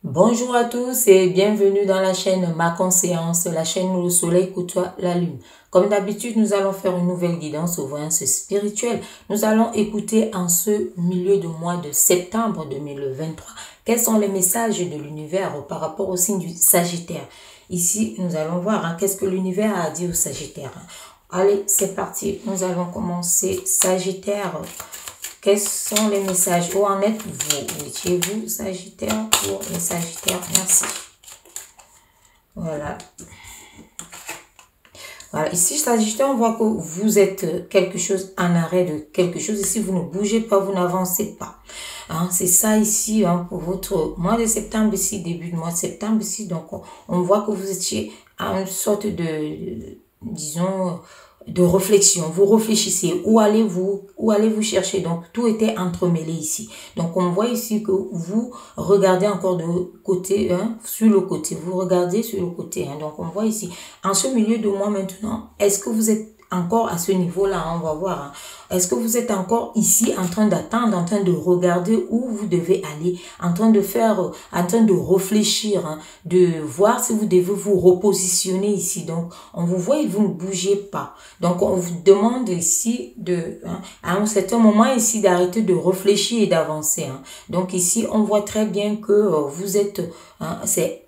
Bonjour à tous et bienvenue dans la chaîne Ma Conscience, la chaîne où le soleil côtoie la lune. Comme d'habitude, nous allons faire une nouvelle guidance aux voyances spirituelles. Nous allons écouter en ce milieu de mois de septembre 2023 quels sont les messages de l'univers par rapport au signe du Sagittaire. Ici, nous allons voir qu'est-ce que l'univers a dit au Sagittaire. Allez, c'est parti. Nous allons commencer. Sagittaire. Quels sont les messages? Où en êtes-vous? Étiez-vous Sagittaire? Pour les Sagittaires, merci. Voilà. Voilà, ici, Sagittaire, on voit que vous êtes quelque chose en arrêt de quelque chose. Ici, vous ne bougez pas, vous n'avancez pas. C'est ça ici pour votre mois de septembre, ici, début de mois de septembre, ici. Donc, on voit que vous étiez à une sorte disons, de réflexion. Vous réfléchissez. Où allez-vous chercher? Donc, tout était entremêlé ici. Donc, on voit ici que vous regardez encore de côté, sur le côté. Vous regardez sur le côté. Donc, on voit ici. En ce milieu de mois maintenant, est-ce que vous êtes encore à ce niveau-là? On va voir. Est-ce que vous êtes encore ici en train d'attendre, en train de regarder où vous devez aller, en train de réfléchir, de voir si vous devez vous repositionner ici. Donc, on vous voit et vous ne bougez pas. Donc, on vous demande ici à un certain moment ici d'arrêter de réfléchir et d'avancer. Donc, ici, on voit très bien que vous êtes,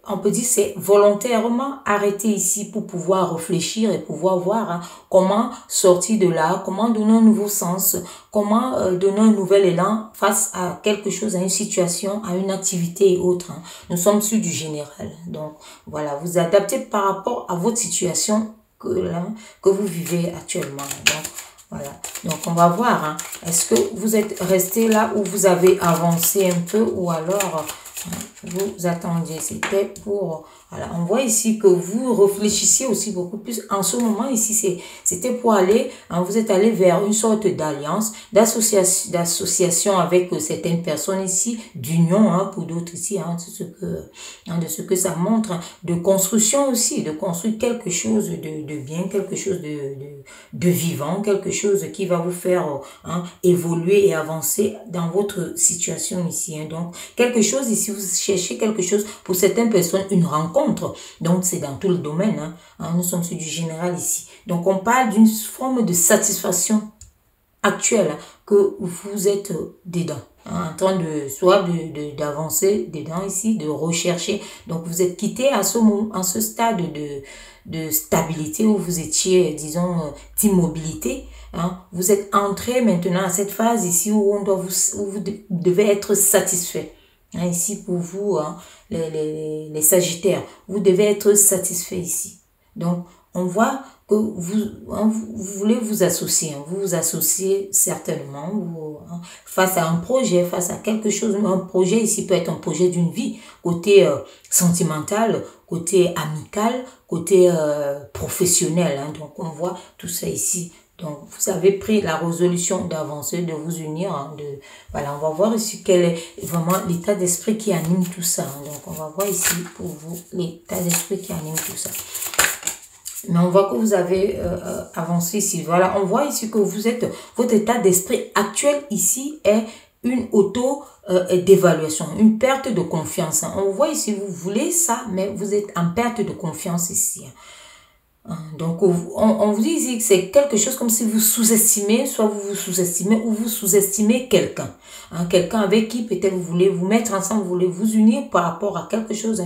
on peut dire c'est volontairement arrêté ici pour pouvoir réfléchir et pouvoir voir comment sortir de là, comment donner un nouveau sens, comment donner un nouvel élan face à quelque chose, à une situation, à une activité et autres. Nous sommes sur du général. Donc, voilà, vous adaptez par rapport à votre situation que vous vivez actuellement. Donc, voilà. Donc, on va voir. Est-ce que vous êtes resté là où vous avez avancé un peu ou alors vous attendiez? C'était pour... Voilà, on voit ici que vous réfléchissiez aussi beaucoup plus. En ce moment, ici, c'était pour aller, vous êtes allé vers une sorte d'alliance, d'association avec certaines personnes ici, d'union pour d'autres ici, de ce que ça montre, de construction aussi, de construire quelque chose de bien, quelque chose de vivant, quelque chose qui va vous faire évoluer et avancer dans votre situation ici. Donc, quelque chose ici, vous cherchez quelque chose pour certaines personnes, une rencontre. Donc, c'est dans tout le domaine. Nous sommes sur du général ici. Donc, on parle d'une forme de satisfaction actuelle que vous êtes dedans. En train d'avancer dedans ici, de rechercher. Donc, vous êtes quitté à ce stade de stabilité où vous étiez, disons, d'immobilité. Vous êtes entré maintenant à cette phase ici où vous devez être satisfait. Ici pour vous, les Sagittaires, vous devez être satisfait ici. Donc, on voit que vous voulez vous associer. Vous vous associez certainement face à un projet, face à quelque chose. Un projet ici peut être un projet d'une vie, côté sentimental, côté amical, côté professionnel. Donc, on voit tout ça ici. Donc, vous avez pris la résolution d'avancer, de vous unir. Voilà, on va voir ici quel est vraiment l'état d'esprit qui anime tout ça. Donc, on va voir ici pour vous l'état d'esprit qui anime tout ça. Mais on voit que vous avez avancé ici. Voilà, on voit ici que votre état d'esprit actuel ici est une d'évaluation, une perte de confiance. On voit ici, vous voulez ça, mais vous êtes en perte de confiance ici. Donc, on vous dit ici que c'est quelque chose comme si vous sous-estimez, soit vous vous sous-estimez ou vous sous-estimez quelqu'un. Quelqu'un avec qui peut-être vous voulez vous mettre ensemble, vous voulez vous unir par rapport à quelque chose, à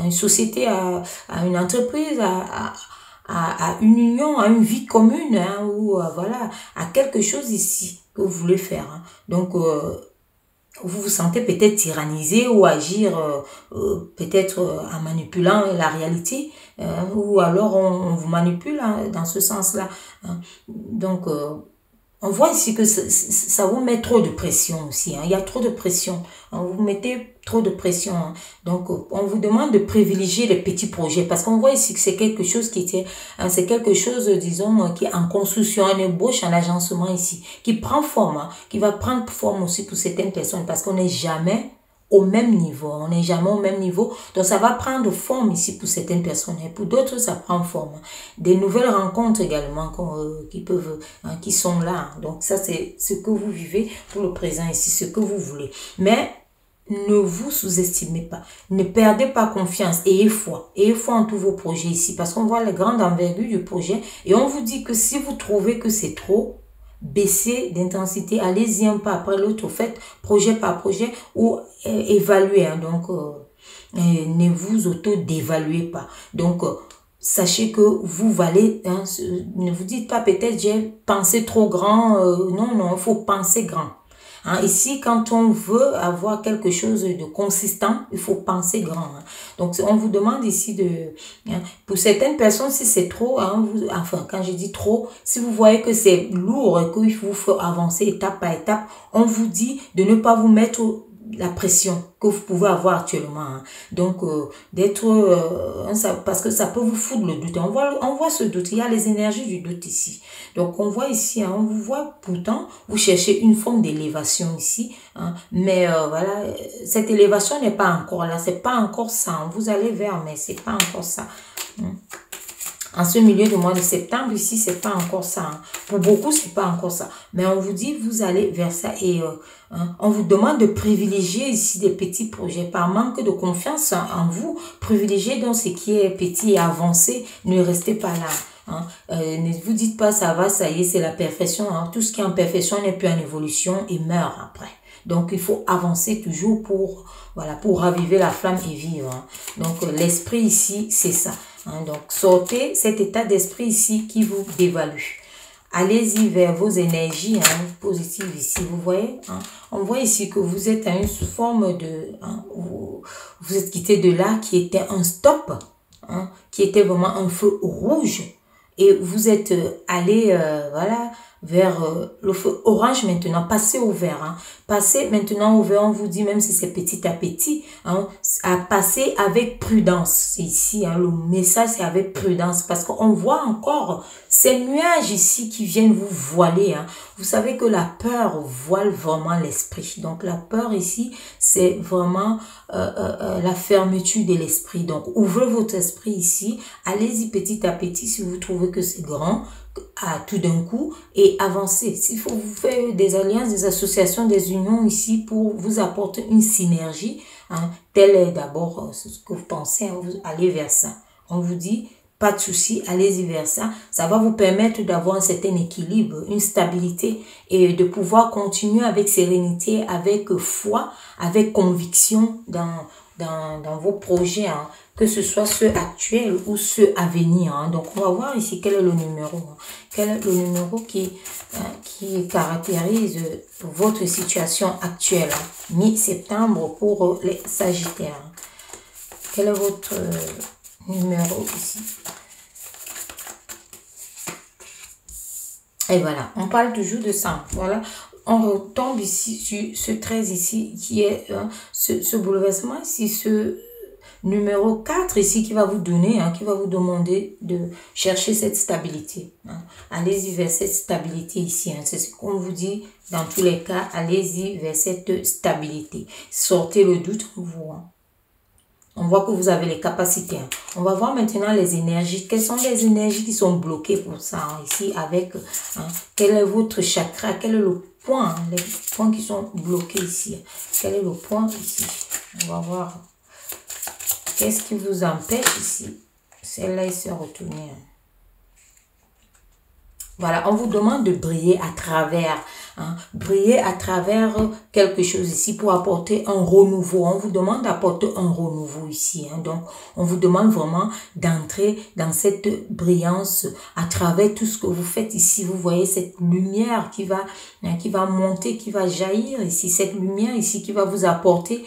une société, à une entreprise, à une union, à une vie commune, ou voilà, à quelque chose ici que vous voulez faire. Donc, vous vous sentez peut-être tyrannisé ou agir peut-être en manipulant la réalité ou alors on vous manipule dans ce sens-là. Donc, on voit ici que ça vous met trop de pression aussi. Il y a trop de pression. Vous mettez trop de pression. Donc, on vous demande de privilégier les petits projets. Parce qu'on voit ici que c'est quelque chose c'est quelque chose, disons, qui est en construction, en ébauche, en agencement ici. Qui prend forme, qui va prendre forme aussi pour certaines personnes. Parce qu'on n'est jamais au même niveau. On n'est jamais au même niveau. Donc, ça va prendre forme ici pour certaines personnes. Et pour d'autres, ça prend forme. Des nouvelles rencontres également qui sont là. Donc, ça, c'est ce que vous vivez pour le présent ici, ce que vous voulez. Mais, ne vous sous-estimez pas. Ne perdez pas confiance. Ayez foi. Ayez foi en tous vos projets ici. Parce qu'on voit la grande envergure du projet. Et on vous dit que si vous trouvez que c'est trop, baissez d'intensité. Allez-y un pas après l'autre. Faites projet par projet ou évaluez. Hein. Donc, ne vous auto-dévaluez pas. Donc, sachez que vous valez. Hein, ne vous dites pas peut-être j'ai pensé trop grand. Non, non, il faut penser grand. Hein, ici, quand on veut avoir quelque chose de consistant, il faut penser grand. Hein. Donc, on vous demande ici de... Hein, pour certaines personnes, si c'est trop, hein, enfin, quand je dis trop, si vous voyez que c'est lourd et qu'il vous faut avancer étape par étape, on vous dit de ne pas vous mettre la pression que vous pouvez avoir actuellement. Hein. Donc, d'être... parce que ça peut vous foutre le doute. On voit ce doute. Il y a les énergies du doute ici. Donc, on voit ici, hein, on vous voit pourtant, vous cherchez une forme d'élévation ici. Hein, mais voilà, cette élévation n'est pas encore là. C'est pas encore ça. Hein. Vous allez vers, mais c'est pas encore ça. Hein. En ce milieu de mois de septembre, ici, c'est pas encore ça. Hein. Pour beaucoup, c'est pas encore ça. Mais on vous dit, vous allez vers ça et hein, on vous demande de privilégier ici des petits projets. Par manque de confiance en vous, privilégiez donc ce qui est petit et avancé. Ne restez pas là. Hein. Ne vous dites pas, ça va, ça y est, c'est la perfection. Hein. Tout ce qui est en perfection n'est plus en évolution et meurt après. Donc, il faut avancer toujours pour, voilà, pour raviver la flamme et vivre. Hein. Donc, l'esprit ici, c'est ça. Hein, donc, sortez cet état d'esprit ici qui vous dévalue. Allez-y vers vos énergies hein, positives ici. Vous voyez, hein, on voit ici que vous êtes à une forme de... Hein, vous êtes quitté de là qui était un stop, hein, qui était vraiment un feu rouge. Et vous êtes allé, voilà, vers le feu orange maintenant. Passez au vert. Hein. Passez maintenant au vert. On vous dit, même si c'est petit à petit, hein, à passer avec prudence. C'est ici, hein, le message, c'est avec prudence. Parce qu'on voit encore ces nuages ici qui viennent vous voiler. Hein. Vous savez que la peur voile vraiment l'esprit. Donc, la peur ici, c'est vraiment la fermeture de l'esprit. Donc, ouvrez votre esprit ici. Allez-y petit à petit si vous trouvez que c'est grand. À tout d'un coup et avancer. S'il faut vous faire des alliances, des associations, des unions ici pour vous apporter une synergie, hein, tel est d'abord ce que vous pensez, hein, vous allez vers ça. On vous dit, pas de souci, allez-y vers ça. Ça va vous permettre d'avoir un certain équilibre, une stabilité et de pouvoir continuer avec sérénité, avec foi, avec conviction dans vos projets, hein, que ce soit ceux actuels ou ceux à venir. Hein. Donc, on va voir ici quel est le numéro. Hein. Quel est le numéro qui caractérise votre situation actuelle, hein, mi-septembre pour les Sagittaires. Hein. Quel est votre numéro ici? Et voilà, on parle toujours de ça. Voilà. On retombe ici sur ce 13 ici qui est ce bouleversement ici, ce numéro 4 ici qui va vous donner, hein, qui va vous demander de chercher cette stabilité. Hein. Allez-y vers cette stabilité ici. Hein. C'est ce qu'on vous dit dans tous les cas. Allez-y vers cette stabilité. Sortez le doute en vous. Hein. On voit que vous avez les capacités. Hein. On va voir maintenant les énergies. Quelles sont les énergies qui sont bloquées pour ça? Hein, ici avec, hein, quel est votre chakra? Quel est le point? Hein, les points qui sont bloqués ici. Quel est le point ici? On va voir. Qu'est-ce qui vous empêche ici? Celle-là, il s'est retournée. Voilà, on vous demande de briller à travers. Hein, briller à travers quelque chose ici pour apporter un renouveau. On vous demande d'apporter un renouveau ici. Hein, donc, on vous demande vraiment d'entrer dans cette brillance à travers tout ce que vous faites ici. Vous voyez cette lumière qui va monter, qui va jaillir ici. Cette lumière ici qui va vous apporter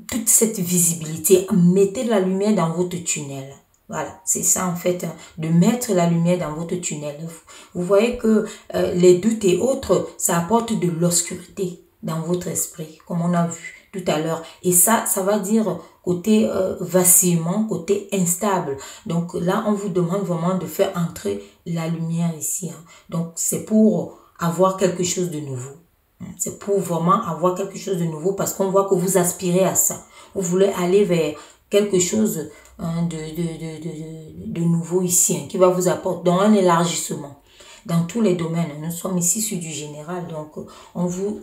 toute cette visibilité. Mettez de la lumière dans votre tunnel. Voilà, c'est ça en fait, hein, de mettre la lumière dans votre tunnel. Vous voyez que les doutes et autres, ça apporte de l'obscurité dans votre esprit, comme on a vu tout à l'heure. Et ça va dire côté vacillement, côté instable. Donc là, on vous demande vraiment de faire entrer la lumière ici. Hein. Donc c'est pour avoir quelque chose de nouveau. C'est pour vraiment avoir quelque chose de nouveau parce qu'on voit que vous aspirez à ça. Vous voulez aller vers quelque chose de nouveau ici, hein, qui va vous apporter dans un élargissement dans tous les domaines. Nous sommes ici sur du général, donc on vous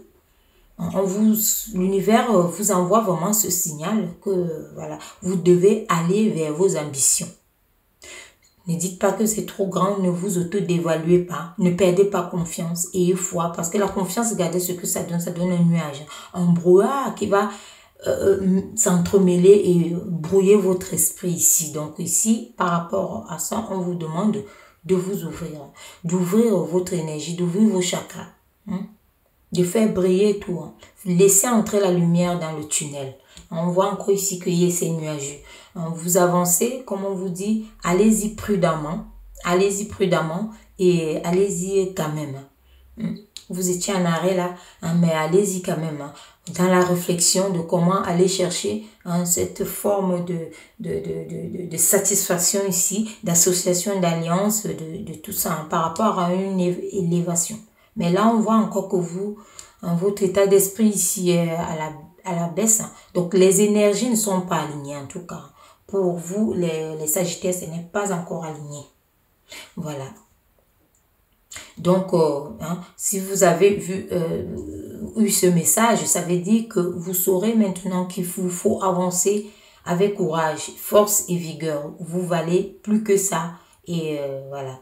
L'univers vous envoie vraiment ce signal que voilà, vous devez aller vers vos ambitions. Ne dites pas que c'est trop grand, ne vous auto-dévaluez pas, ne perdez pas confiance, ayez foi, parce que la confiance, regardez ce que ça donne un nuage, un brouillard qui va s'entremêler et brouiller votre esprit ici. Donc ici, par rapport à ça, on vous demande de vous ouvrir, d'ouvrir votre énergie, d'ouvrir vos chakras, de faire briller tout, laissez entrer la lumière dans le tunnel. On voit encore ici qu'il y a ces nuages. Vous avancez, comme on vous dit, allez-y prudemment et allez-y quand même. Vous étiez en arrêt là, mais allez-y quand même. Dans la réflexion de comment aller chercher cette forme de satisfaction ici, d'association, d'alliance, de tout ça par rapport à une élévation. Mais là, on voit encore que vous, votre état d'esprit ici est à la baisse. Donc, les énergies ne sont pas alignées en tout cas. Pour vous, les Sagittaires, ce n'est pas encore aligné. Voilà. Donc, si vous avez eu ce message, ça veut dire que vous saurez maintenant qu'il vous faut avancer avec courage, force et vigueur. Vous valez plus que ça. Et voilà.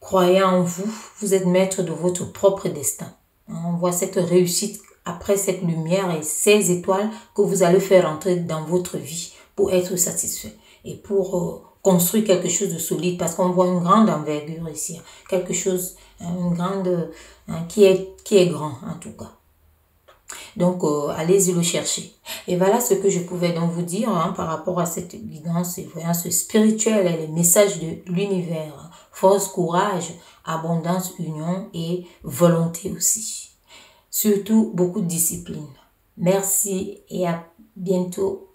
Croyez en vous, vous êtes maître de votre propre destin. On voit cette réussite après cette lumière et ces étoiles que vous allez faire entrer dans votre vie pour être satisfait et pour construire quelque chose de solide parce qu'on voit une grande envergure ici, quelque chose, une grande, qui est grand en tout cas. Donc, allez-y le chercher. Et voilà ce que je pouvais donc vous dire par rapport à cette guidance et voyance spirituelle et les messages de l'univers. Force, courage, abondance, union et volonté aussi. Surtout, beaucoup de discipline. Merci et à bientôt.